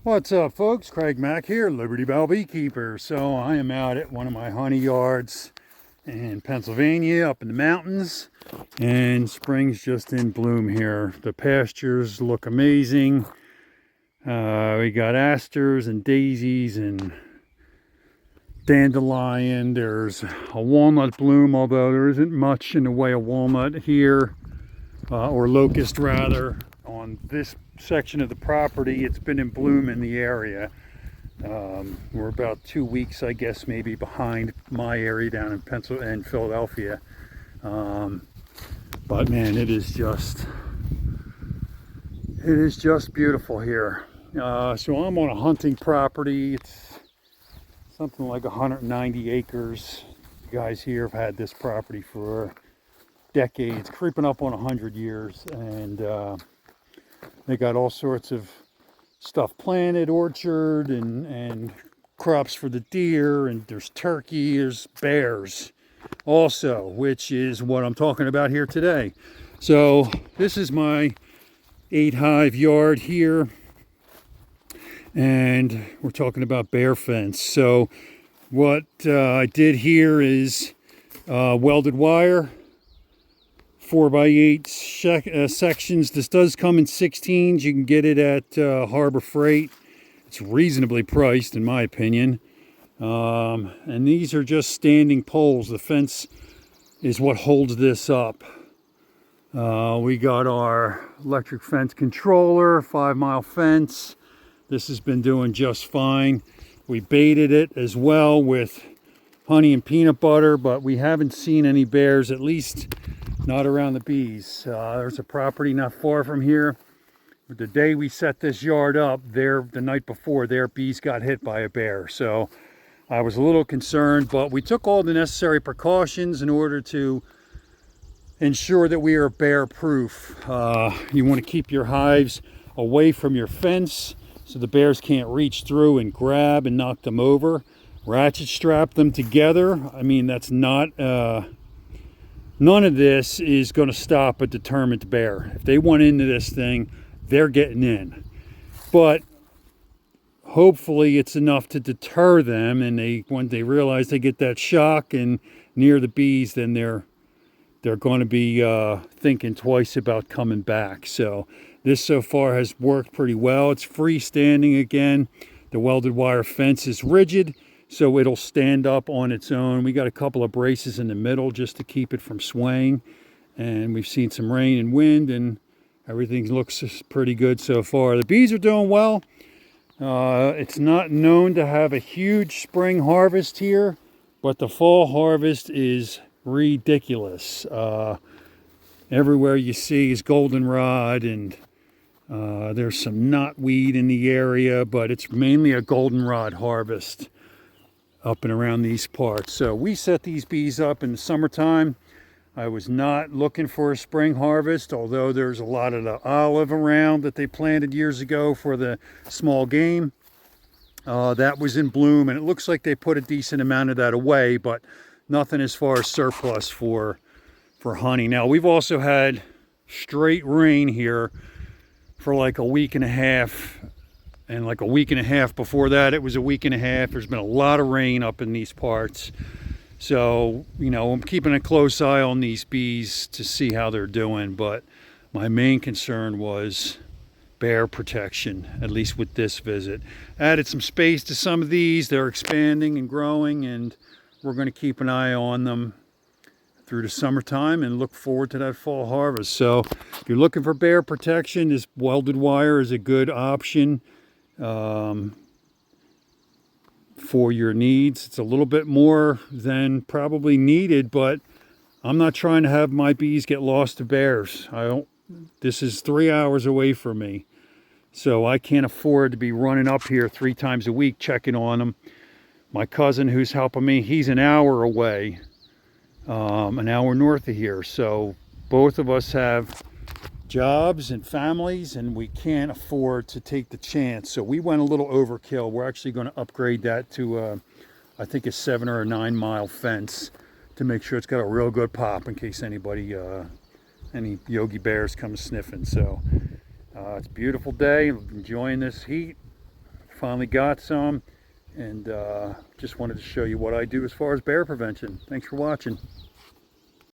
What's up, folks? Craig Mack here, Liberty Bell Beekeeper. So I am out at one of my honey yards in Pennsylvania, up in the mountains, and spring's just in bloom here. The pastures look amazing. We got asters and daisies and dandelion. There's a walnut bloom, although there isn't much in the way of walnut here, or locust rather, on this section of the property. It's been in bloom in the area. We're about 2 weeks, I guess, maybe behind my area down in Pennsylvania and Philadelphia. But man, it is just beautiful here. So I'm on a hunting property. It's something like 190 acres. You guys here have had this property for decades, creeping up on 100 years, and they got all sorts of stuff planted, orchard and crops for the deer, and there's turkey, there's bears also, which is what I'm talking about here today. So this is my 8-hive yard here, and we're talking about bear fence. So what I did here is welded wire, 4x8 sections. This does come in 16s. You can get it at Harbor Freight. It's reasonably priced, in my opinion. And these are just standing poles. The fence is what holds this up. We got our electric fence controller, 5-mile fence. This has been doing just fine. We baited it as well with honey and peanut butter, but we haven't seen any bears, at least not around the bees. There's a property not far from here. The day we set this yard up, the night before, their bees got hit by a bear. So I was a little concerned, but we took all the necessary precautions in order to ensure that we are bear proof. You want to keep your hives away from your fence so the bears can't reach through and grab and knock them over. Ratchet strap them together. I mean, that's not none of this is going to stop a determined bear. If they want into this thing, they're getting in. But hopefully it's enough to deter them, and when they realize they get that shock and near the bees, then they're going to be thinking twice about coming back. So this so far has worked pretty well. It's freestanding again. The welded wire fence is rigid, so it'll stand up on its own. We got a couple of braces in the middle just to keep it from swaying. And we've seen some rain and wind, and everything looks pretty good so far. The bees are doing well. It's not known to have a huge spring harvest here, but the fall harvest is ridiculous. Everywhere you see is goldenrod, and there's some knotweed in the area, but it's mainly a goldenrod harvest up and around these parts. So we set these bees up in the summertime. I was not looking for a spring harvest, although there's a lot of the olive around that they planted years ago for the small game. That was in bloom, and it looks like they put a decent amount of that away, but nothing as far as surplus for honey. Now, we've also had straight rain here for like a week and a half. And like a week and a half before that, it was a week and a half. There's been a lot of rain up in these parts. So, you know, I'm keeping a close eye on these bees to see how they're doing. But my main concern was bear protection, at least with this visit. Added some space to some of these. They're expanding and growing, and we're going to keep an eye on them through the summertime and look forward to that fall harvest. So if you're looking for bear protection, this welded wire is a good option for your needs. It's a little bit more than probably needed, but I'm not trying to have my bees get lost to bears. This is 3 hours away from me, so I can't afford to be running up here 3 times a week checking on them. My cousin who's helping me, he's an hour away, an hour north of here. So both of us have jobs and families, and we can't afford to take the chance. So we went a little overkill. We're actually going to upgrade that to I think a 7 or a 9-mile fence to make sure it's got a real good pop in case anybody any Yogi bears come sniffing. So it's a beautiful day. I'm enjoying this heat. finally got some, and just wanted to show you what I do as far as bear prevention. Thanks for watching.